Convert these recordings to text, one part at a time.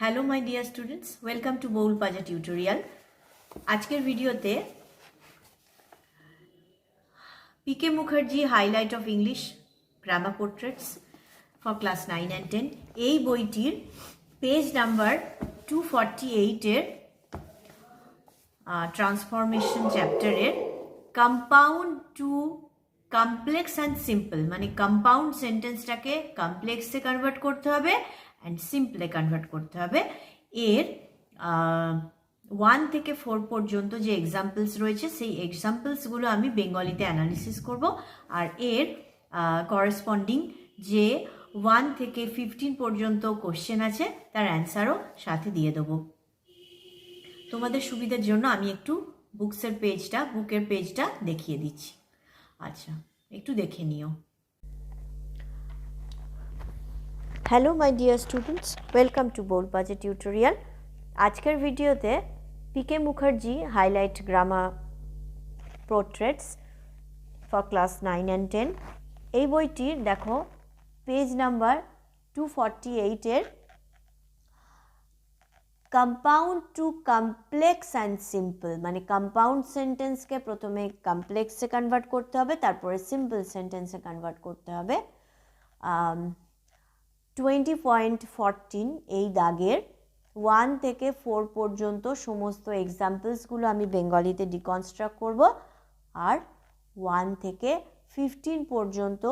Hello my dear students, welcome to বউল পাজা tutorial. আজকের ভিডিওতে P.K. Mukherjee highlight of English grammar portraits for class 9 and 10 এই বইটির পেজ নাম্বার 248-এর ট্রান্সফরমেশন চ্যাপ্টারের compound to complex and simple, মানে কম্পাউন্ড সেন্টেন্সটাকে কমপ্লেক্সে কনভার্ট করতে হবে অ্যান্ড সিম্পলে কনভার্ট করতে হবে। এর 1 থেকে 4 পর্যন্ত যে এক্সাম্পলস রয়েছে সেই এক্সাম্পলসগুলো আমি বেঙ্গলিতে অ্যানালিসিস করব, আর এর করেসপন্ডিং যে 1 থেকে 15 পর্যন্ত কোশ্চেন আছে তার অ্যান্সারও সাথে দিয়ে দেবো। তোমাদের সুবিধার জন্য আমি একটু বুকের পেজটা দেখিয়ে দিচ্ছি। আচ্ছা, একটু দেখে নিও। Hello my dear students, welcome to বউল পাজা টিউটোরিয়াল। আজকের ভিডিওতে P.K. Mukherjee highlight grammar portraits for class 9 and 10 এই বইটির দেখো পেজ নাম্বার 248-এর compound to complex and simple, মানে কম্পাউন্ড সেন্টেন্সকে প্রথমে কমপ্লেক্সে কনভার্ট করতে হবে, তারপরে সিম্পল সেন্টেন্সে কনভার্ট করতে হবে। 20.14 এই দাগের 1 থেকে 4 পর্যন্ত সমস্ত এক্সাম্পলসগুলো আমি বেঙ্গলিতে ডিকনস্ট্রাক্ট করব, আর 1 থেকে 15 পর্যন্ত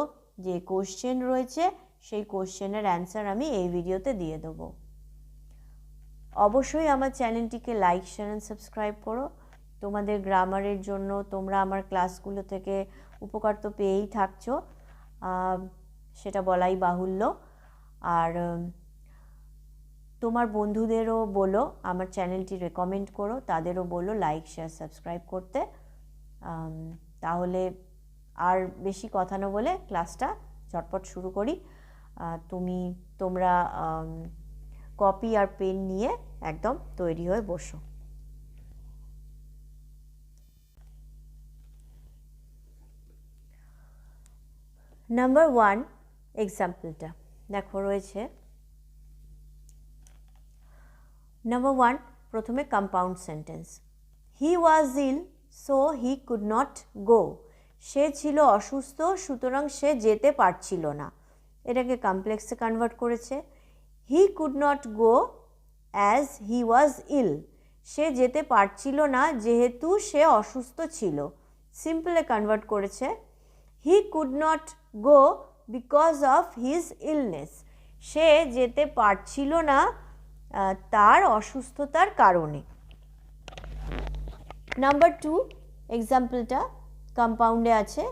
যে কোশ্চেন রয়েছে সেই কোশ্চেনের অ্যান্সার আমি এই ভিডিওতে দিয়ে দেবো। অবশ্যই আমার চ্যানেলটিকে লাইক, শেয়ার অ্যান্ড সাবস্ক্রাইব করো। তোমাদের গ্রামারের জন্য তোমরা আমার ক্লাসগুলো থেকে উপকার তো পেয়েই থাকছো, সেটা বলাই বাহুল্য। আর তোমার বন্ধুদেরও বলো আমার চ্যানেলটি রেকমেন্ড করো, তাদেরও বলো লাইক, শেয়ার, সাবস্ক্রাইব করতে। তাহলে আর বেশি কথা না বলে ক্লাসটা ঝটপট শুরু করি। তোমরা কপি আর পেন নিয়ে একদম তৈরি হয়ে বসো। নাম্বার 1 এক্সাম্পলটা দেখো রয়েছে। নাম্বার 1 প্রথমে compound sentence. He was ill so he could not go. সে ছিল অসুস্থ সুতরাং সে যেতে পারছিল না। এটাকে কমপ্লেক্সে কনভার্ট করেছে। He could not go as he was ill. সে যেতে পারছিল না যেহেতু সে অসুস্থ ছিল। সিম্পলে কনভার্ট করেছে। He could not go because of his illness. সে যেতে পারছিল না তার অসুস্থতার কারণে। নাম্বার 2 এক্সাম্পলটা কম্পাউন্ডে আছে।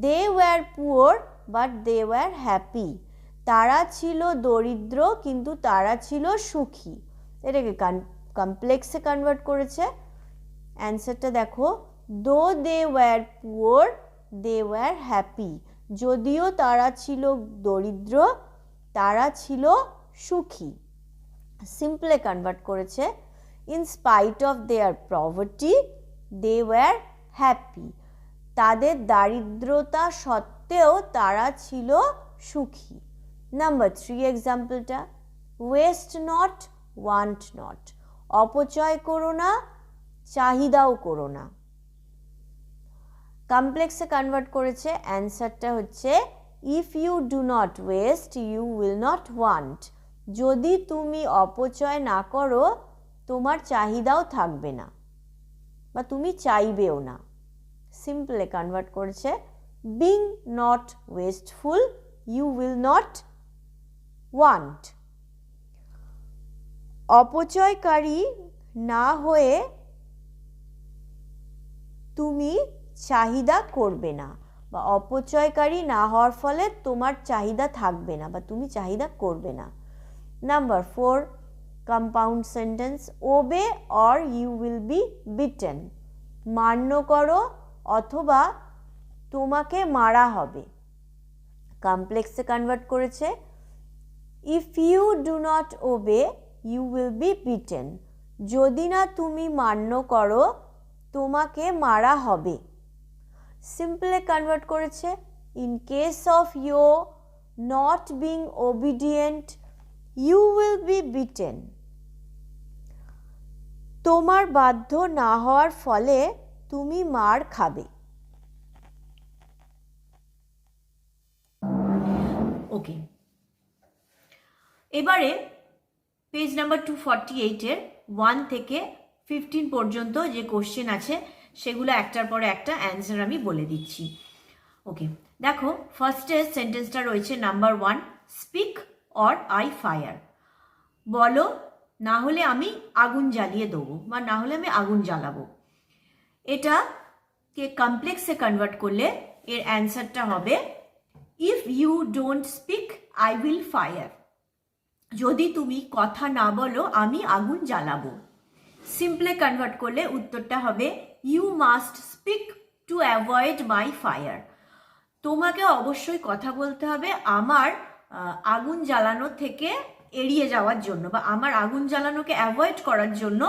They were poor but they were happy. তারা ছিল দরিদ্র কিন্তু তারা ছিল সুখী। এটাকে কমপ্লেক্সে কনভার্ট করেছে। অ্যান্সারটা দেখো, though they were poor they were happy. যদিও তারা ছিল দরিদ্র তারা ছিল সুখী। সিম্পলে কনভার্ট করেছে। In spite of their poverty they were happy. তাদের দারিদ্রতা সত্ত্বেও তারা ছিল সুখী। নাম্বার 3 এক্সাম্পলটা, ওয়েস্ট নট ওয়ান্ট নট। অপচয় করো না, চাহিদাও করো না। কমপ্লেক্সে কনভার্ট করেছে। অ্যান্সারটা হচ্ছে, if you do not waste you will not want. যদি তুমি অপচয় না করো তোমার চাহিদাও থাকবে না বা তুমি চাইবেও না। সিম্পলে কনভার্ট করেছে। Being not wasteful you will not want. অপচয়কারী না হয়ে তুমি চাহিদা করবে না, বা অপচয়কারী না হওয়ার ফলে তোমার চাহিদা থাকবে না বা তুমি চাহিদা করবে না। Number 4 compound sentence. Obey or you will be beaten. মান্য করো অথবা তোমাকে মারা হবে। কমপ্লেক্সে কনভার্ট করেছে। If you do not obey you will be beaten. যদি না তুমি মান্য করো তোমাকে মারা হবে। সিম্পলে কনভার্ট করেছে। In case of you not being obedient you will be beaten. তোমার বাধ্য না হওয়ার ফলে তুমি মার খাবে। ওকে, এবারে পেজ নাম্বার 248-এর 1 থেকে 15 পর্যন্ত যে কোশ্চেন আছে সেগুলো একটার পরে একটা অ্যান্সার আমি বলে দিচ্ছি। ওকে, দেখো ফার্স্টের সেন্টেন্সটা রয়েছে number 1, speak or I fire. বলো, না হলে আমি আগুন জ্বালিয়ে দেবো, বা না হলে আমি আগুন জ্বালাবো। এটাকে কমপ্লেক্সে কনভার্ট করলে এর অ্যান্সারটা হবে if you don't speak I will fire. যদি তুমি কথা না বলো আমি আগুন জ্বালাবো। সিম্পলে কনভার্ট করলে উত্তরটা হবে you must speak to avoid my fire. তোমাকে অবশ্যই কথা বলতে হবে আমার আগুন জ্বালানো থেকে এড়িয়ে যাওয়ার জন্য, বা আমার আগুন জ্বালানোকে অ্যাভয়েড করার জন্য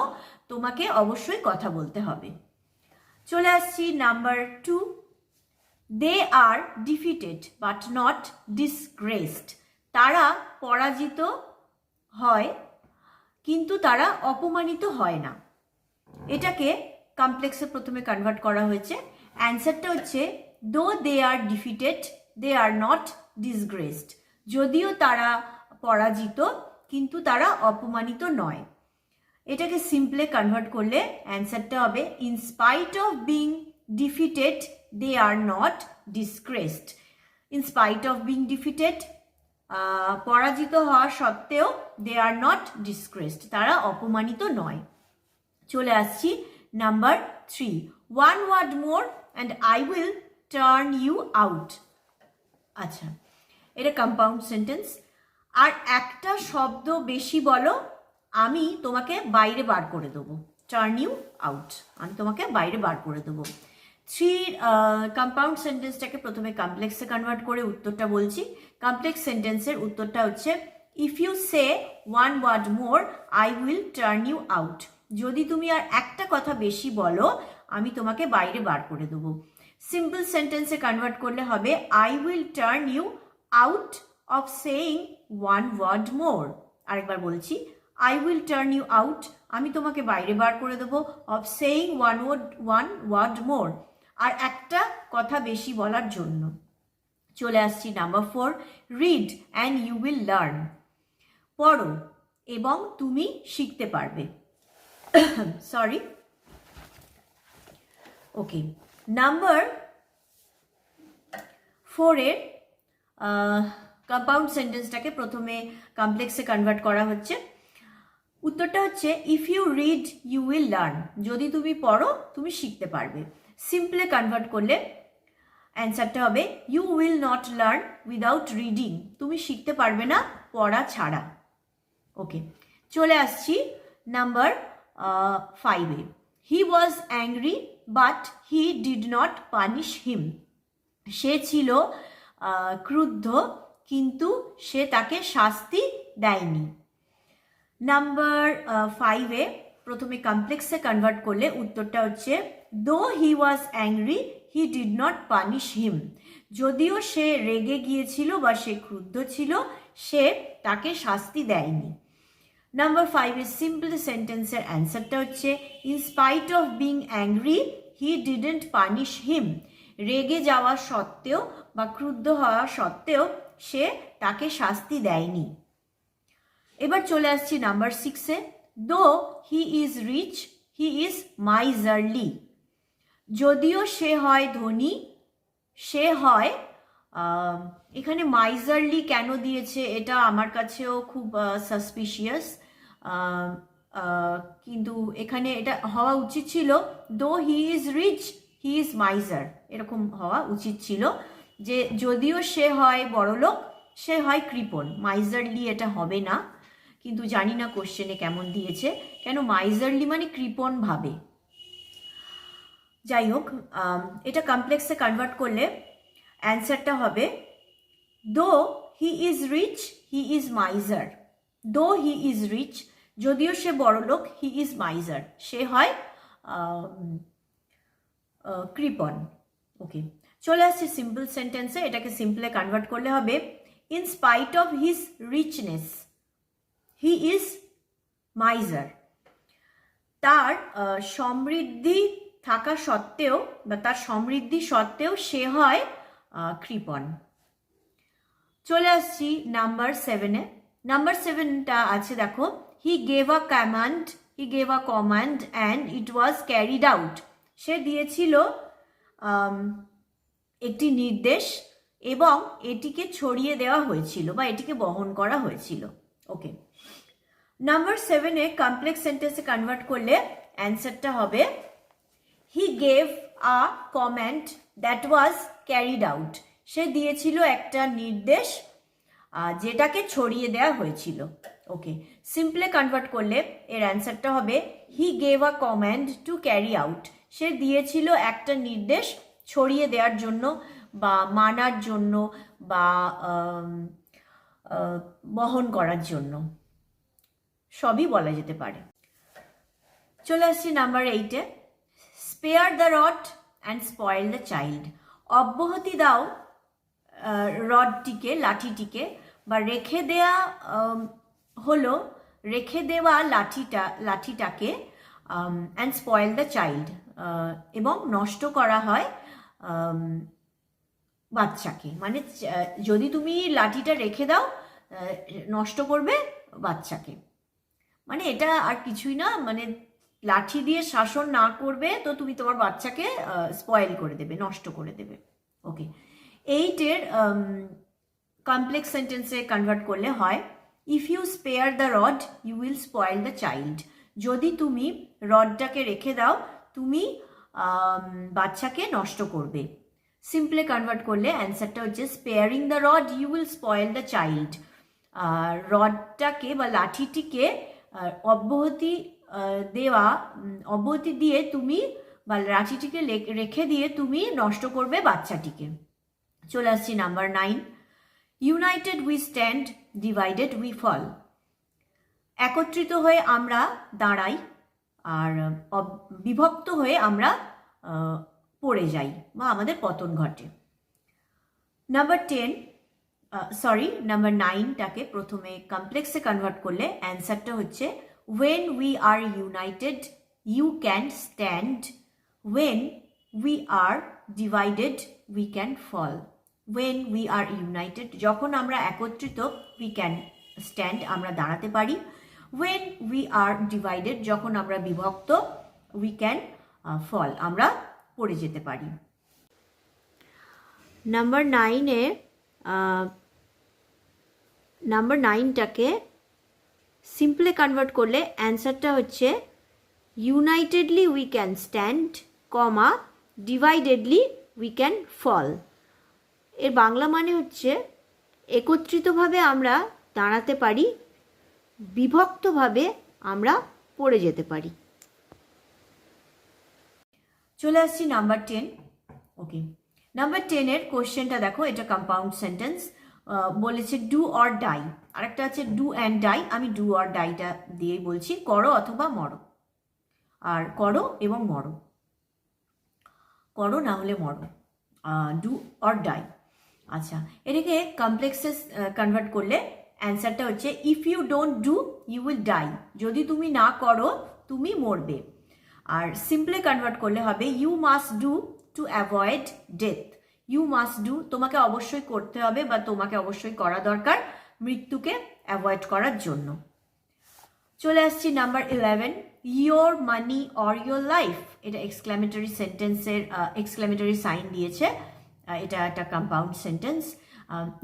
তোমাকে অবশ্যই কথা বলতে হবে। চলে আসছি number 2, they are defeated but not disgraced. তারা পরাজিত হয় কিন্তু তারা অপমানিত হয় না। এটাকে কমপ্লেক্সে প্রথমে কনভার্ট করা হয়েছে। অ্যান্সারটা হচ্ছে দো দে are defeated they are not ডিসগ্রেসড। যদিও তারা পরাজিত কিন্তু তারা অপমানিত নয়। এটাকে সিম্পলে কনভার্ট করলে অ্যান্সারটা হবে in spite of being defeated they are not disgraced. In spite of being defeated, পরাজিত হওয়া সত্ত্বেও দে আর নট ডিসগ্রেসড, তারা অপমানিত নয়। চলে আসছি number 3, one word more and I will turn you out. আচ্ছা, এটা কম্পাউন্ড সেন্টেন্স। আর একটা শব্দ বেশি বলো আমি তোমাকে বাইরে বার করে দেবো। টার্ন ইউ আউট, আমি তোমাকে বাইরে বার করে দেবো। 3 কম্পাউন্ড সেন্টেন্সটাকে প্রথমে কমপ্লেক্সে কনভার্ট করে উত্তরটা বলছি। কমপ্লেক্স সেন্টেন্সের উত্তরটা হচ্ছে if you say one word more I will turn you out. যদি তুমি আর একটা কথা বেশি বলো আমি তোমাকে বাইরে বার করে দেবো। সিম্পল সেন্টেন্সে কনভার্ট করলে হবে I will turn you out of saying one word more. আরেকবার বলছি, I will turn you out, আমি তোমাকে বাইরে বার করে দেবো, of saying one word more, আর একটা কথা বেশি বলার জন্য। চলে আসছি number 4, read and you will learn. পড়ো এবং তুমি শিখতে পারবে। Sorry, okay. নাম্বার 4-এর কম্পাউন্ড সেন্টেন্সটাকে প্রথমে কমপ্লেক্সে কনভার্ট করা হচ্ছে। উত্তরটা হচ্ছে if you read you will learn. যদি তুমি পড়ো তুমি শিখতে পারবে। সিম্পলে কনভার্ট করলে অ্যান্সারটা হবে you will not learn without reading. তুমি শিখতে পারবে না পড়া ছাড়া। ওকে, চলে আসছি নাম্বার 5-এ। He was angry but he did not punish him. সে ছিল ক্রুদ্ধ কিন্তু সে তাকে শাস্তি দেয়নি। নাম্বার 5-এ প্রথমে কমপ্লেক্সে কনভার্ট করলে উত্তরটা হচ্ছে though he was angry he did not punish him. যদিও সে রেগে গিয়েছিল বা সে ক্রুদ্ধ ছিল সে তাকে শাস্তি দেয়নি। নাম্বার 5-এর সিম্পল সেন্টেন্সের অ্যান্সারটা হচ্ছে in spite of being angry he didn't punish him. রেগে যাওয়া সত্ত্বেও বা ক্রুদ্ধ হওয়া সত্ত্বেও সে তাকে শাস্তি দেয়নি। এবার চলে আসছি নাম্বার 6-এ, though he is rich he is miserly. যদিও সে হয় ধনী সে হয়, এখানে মাইজারলি কেন দিয়েছে এটা আমার কাছেও খুব সাসপিশিয়াস, কিন্তু এখানে এটা হওয়া উচিত ছিল though he is rich he is miser, এরকম হওয়া উচিত ছিল যে যদিও সে হয় বড়লোক সে হয় কৃপণ। মাইজারলি এটা হবে না, কিন্তু জানি না কোশ্চেনে কেমন দিয়েছে, কেন মাইজারলি মানে কৃপণ ভাবে। যাই হোক, এটা কমপ্লেক্সে কনভার্ট করলে অ্যান্সারটা হবে though he is rich he is miser. Though he is rich, যদিও সে বড়লোক, হি ইজ মাইজার, সে হয় কৃপণ। ওকে, চলে আসছে সিম্পল সেন্টেন্সে। এটাকে সিম্পলে কনভার্ট করলে হবে in spite of his richness he is miser. তার সমৃদ্ধি থাকা সত্ত্বেও বা তার সমৃদ্ধি সত্ত্বেও সে হয় কৃপণ। চলে আসছি নাম্বার 7-এ। নাম্বার 7টা আছে দেখো, he gave a command and it was carried out. সে দিয়েছিল একটি নির্দেশ এবং এটিকে ছড়িয়ে দেওয়া হয়েছিল বা এটিকে বহন করা হয়েছিল। ওকে, নাম্বার 7-এ কমপ্লেক্স সেন্টেন্সে কনভার্ট করলে অ্যান্সারটা হবে he gave a command that was carried out. সে দিয়েছিল একটা নির্দেশ যেটাকে ছড়িয়ে দেওয়া হয়েছিল। ওকে, সিম্পলে কনভার্ট করলে এর অ্যান্সারটা হবে he gave a command to carry out. সে দিয়েছিল একটা নির্দেশ ছড়িয়ে দেওয়ার জন্য বা মানার জন্য বা বহন করার জন্য, সবই বলা যেতে পারে। চলে আসছি নাম্বার 8-এ, spare the rod and spoil the child. অব্যাহতি দাও রডটিকে, লাঠিটিকে, বা রেখে দেওয়া লাঠিটাকে অ্যান্ড স্পয়েল দ্য চাইল্ড, এবং নষ্ট করা হয় বাচ্চাকে। মানে যদি তুমি লাঠিটা রেখে দাও, নষ্ট করবে বাচ্চাকে। মানে এটা আর কিছুই না, মানে লাঠি দিয়ে শাসন না করবে তো তুমি তোমার বাচ্চাকে স্পয়েল করে দেবে, নষ্ট করে দেবে। ওকে, 8-এর কমপ্লেক্স সেন্টেন্সে কনভার্ট করলে হয় if you spare the rod you will spoil the child. যদি তুমি রডটাকে রেখে দাও তুমি বাচ্চাকে নষ্ট করবে। সিম্পলে কনভার্ট করলে অ্যান্সারটা হচ্ছে sparing the rod you will spoil the child. রডটাকে বা লাঠিটিকে অব্যাহতি দিয়ে তুমি বা লাঠিটিকে রেখে দিয়ে তুমি নষ্ট করবে বাচ্চাটিকে। চলে আসছি number 9, united we stand, divided we fall. একত্রিত হয়ে আমরা দাঁড়াই আর বিভক্ত হয়ে আমরা পড়ে যাই বা আমাদের পতন ঘটে। নাম্বার 9টাকে প্রথমে কমপ্লেক্সে কনভার্ট করলে অ্যান্সারটা হচ্ছে when we are united you can stand, when we are divided we can fall. when we are united, যখন আমরা একত্রিত, we can stand, আমরা দাঁড়াতে পারি। when we are divided, যখন আমরা বিভক্ত, we can fall, আমরা পড়ে যেতে পারি। নাম্বার 9টাকে সিম্পলে কনভার্ট করলে অ্যান্সারটা হচ্ছে unitedly we can stand, comma dividedly we can fall. এর বাংলা মানে হচ্ছে একত্রিতভাবে আমরা দাঁড়াতে পারি, বিভক্তভাবে আমরা পড়ে যেতে পারি। চলে আসছি নাম্বার 10। ওকে, নাম্বার 10-এর কোশ্চেনটা দেখো, এটা কম্পাউন্ড সেন্টেন্স বলেছে ডু অর ডাই, আরেকটা আছে ডু অ্যান্ড ডাই। আমি ডু অর ডাইটা দিয়েই বলছি, করো অথবা মরো। আর করো এবং মরো, করো না হলে মরো, ডু অর ডাই। আচ্ছা, এটাকে কমপ্লেক্সে কনভার্ট করলে অ্যান্সারটা হচ্ছে if you don't do you will die. যদি তুমি না করো তুমি মরবে। আর সিম্পলে কনভার্ট করলে হবে you must do to avoid death. You must do, তোমাকে অবশ্যই করতে হবে বা তোমাকে অবশ্যই করা দরকার মৃত্যুকে অ্যাভয়েড করার জন্য। চলে আসছি number 11, your money or your life. এটা এক্সক্লামেটরি সেন্টেন্সের এক্সক্লামেটরি সাইন দিয়েছে, এটা একটা কম্পাউন্ড সেন্টেন্স।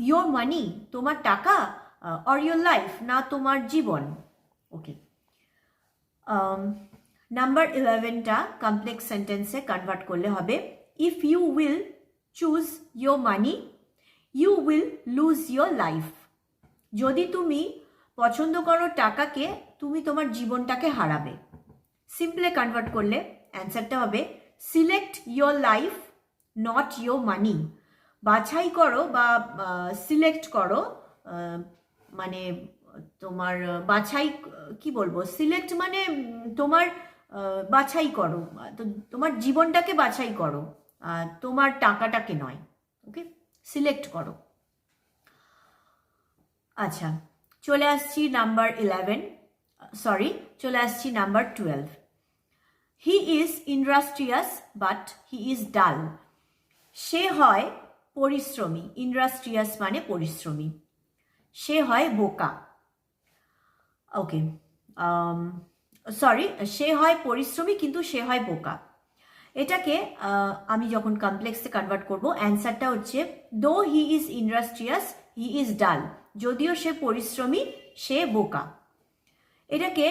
ইয়োর মানি, তোমার টাকা, অর ইয়োর লাইফ, না তোমার জীবন। ওকে, নাম্বার 11টা কমপ্লেক্স সেন্টেন্সে কনভার্ট করলে হবে if you will choose your money you will lose your life. যদি তুমি পছন্দ করো টাকাকে তুমি তোমার জীবনটাকে হারাবে। সিম্পলে কনভার্ট করলে অ্যান্সারটা হবে select your life not your মানি। বাছাই করো বা সিলেক্ট করো, মানে তোমার বাছাই, কি বলবো, সিলেক্ট মানে তোমার বাছাই করো, তো তোমার জীবনটাকে বাছাই করো, তোমার টাকাটাকে নয়। ওকে, সিলেক্ট করো। আচ্ছা, চলে আসছি number 12। He is industrious but he is dull. সে হয় পরিশ্রমী, ইন্ডাস্ট্রিয়াস মানে পরিশ্রমী, সে হয় বোকা। ওকে, সরি, সে হয় পরিশ্রমী কিন্তু সে হয় বোকা। এটাকে আমি যখন কমপ্লেক্সে কনভার্ট করব, অ্যান্সারটা হচ্ছে though he is industrious he is ডাল। যদিও সে পরিশ্রমী সে বোকা। এটাকে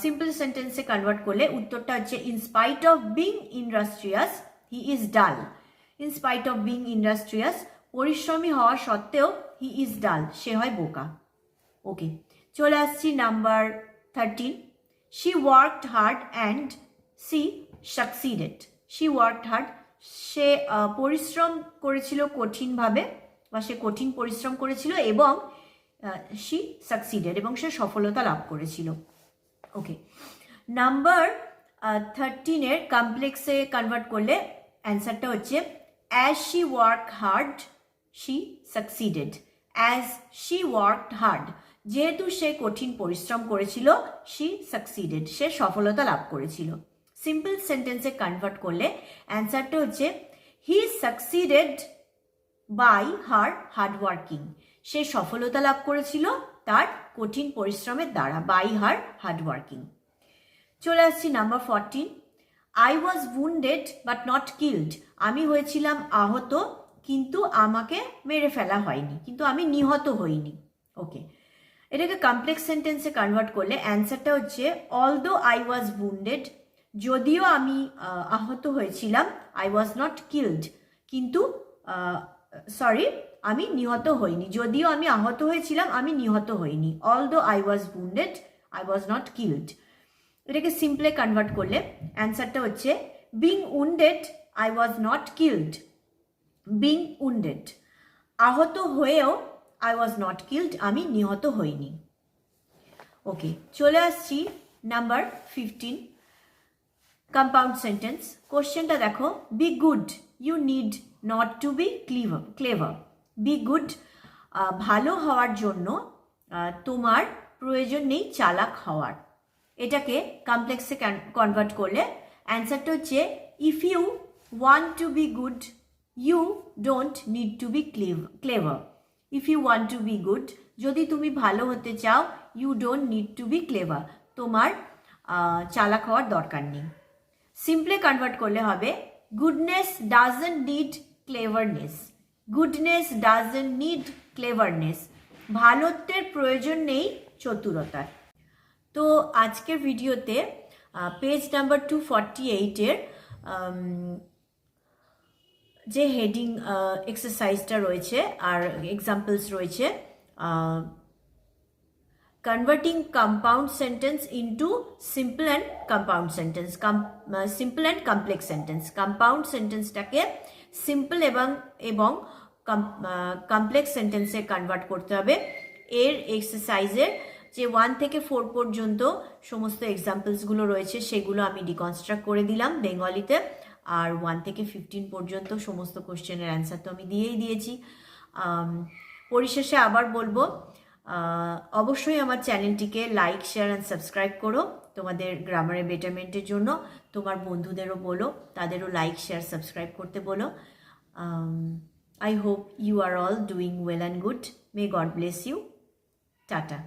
সিম্পল সেন্টেন্সে কনভার্ট করলে উত্তরটা হচ্ছে in spite of being industrious he is ডাল। In spite of being industrious, পরিশ্রমী হওয়া সত্ত্বেও হি ইজ ডাল, সে হয় বোকা। ওকে, চলে আসছি number 13। She worked hard and she succeeded. She worked hard, সে পরিশ্রম করেছিল কঠিনভাবে, বা সে কঠিন পরিশ্রম করেছিল, এবং শি সাকসিডেড, এবং সে সফলতা লাভ করেছিল। ওকে, নাম্বার 13 কমপ্লেক্সে কনভার্ট করলে অ্যান্সারটা হচ্ছে as she work hard she succeeded. As she worked hard, যেহেতু সে কঠিন পরিশ্রম করেছিল, শি সাকসিডেড, সে সফলতা লাভ করেছিল। সিম্পল সেন্টেন্সে কনভার্ট করলে অ্যান্সারটা হচ্ছে he succeeded by her hard working. সে সফলতা লাভ করেছিল তার কঠিন পরিশ্রমের দ্বারা, বাই হার হার্ড ওয়ার্কিং। চলে আসছি number 14। I was wounded but not killed. আমি হয়েছিলাম আহত কিন্তু আমাকে মেরে ফেলা হয়নি, কিন্তু আমি নিহত হইনি। ওকে, এটাকে কমপ্লেক্স সেন্টেন্সে কনভার্ট করলে অ্যান্সারটা হচ্ছে অলদো আই ওয়াজ উন্ডেড, যদিও আমি আহত হয়েছিলাম, আই ওয়াজ নট কিল্ড, কিন্তু সরি, আমি নিহত হইনি। যদিও আমি আহত হয়েছিলাম, আমি নিহত হইনি। Although I was wounded I was not killed. এটাকে সিম্পলে কনভার্ট করলে অ্যান্সারটা হচ্ছে being wounded I was not killed. Being wounded, আহত হয়েও আই ওয়াজ নট কিল্ড, আমি নিহত হইনি। ওকে, চলে আসছি নাম্বার 15 কম্পাউন্ড সেন্টেন্স। কোশ্চেনটা দেখো, be good you need not to be clever. Be good, ভালো হওয়ার জন্য তোমার প্রয়োজন নেই চালাক হওয়ার। এটাকে কমপ্লেক্সে কনভার্ট করলে অ্যান্সারটা হচ্ছে if you want to be good you don't need to be clever. If you want to be good, যদি তুমি ভালো হতে চাও, you don't need to be clever, তোমার চালাক হওয়ার দরকার নেই। সিম্পলে কনভার্ট করলে হবে goodness doesn't need cleverness. Goodness doesn't need cleverness, ভালোত্বের প্রয়োজন নেই চতুরতার। তো আজকের ভিডিওতে পেজ নাম্বার 248 যে হেডিং এক্সারসাইজটা রয়েছে আর এক্সাম্পলস রয়েছে, converting compound sentence into simple and compound sentence, simple and complex sentence. Compound সেন্টেন্সটাকে সিম্পল এবং কমপ্লেক্স সেন্টেন্সে কনভার্ট করতে হবে। এর এক্সারসাইজের যে 1 থেকে 4 পর্যন্ত সমস্ত এক্সাম্পলসগুলো রয়েছে সেগুলো আমি ডিকনস্ট্রাক্ট করে দিলাম বেঙ্গলিতে, আর 1 থেকে 15 পর্যন্ত সমস্ত কোশ্চেনের অ্যান্সার তো আমি দিয়েই দিয়েছি। পরিশেষে আবার বলবো, অবশ্যই আমার চ্যানেলটিকে লাইক, শেয়ার অ্যান্ড সাবস্ক্রাইব করো তোমাদের গ্রামারের বেটারমেন্টের জন্য। তোমার বন্ধুদেরও বলো, তাদেরও লাইক, শেয়ার, সাবস্ক্রাইব করতে বলো। I hope you are all doing well and good. May God bless you. Tata.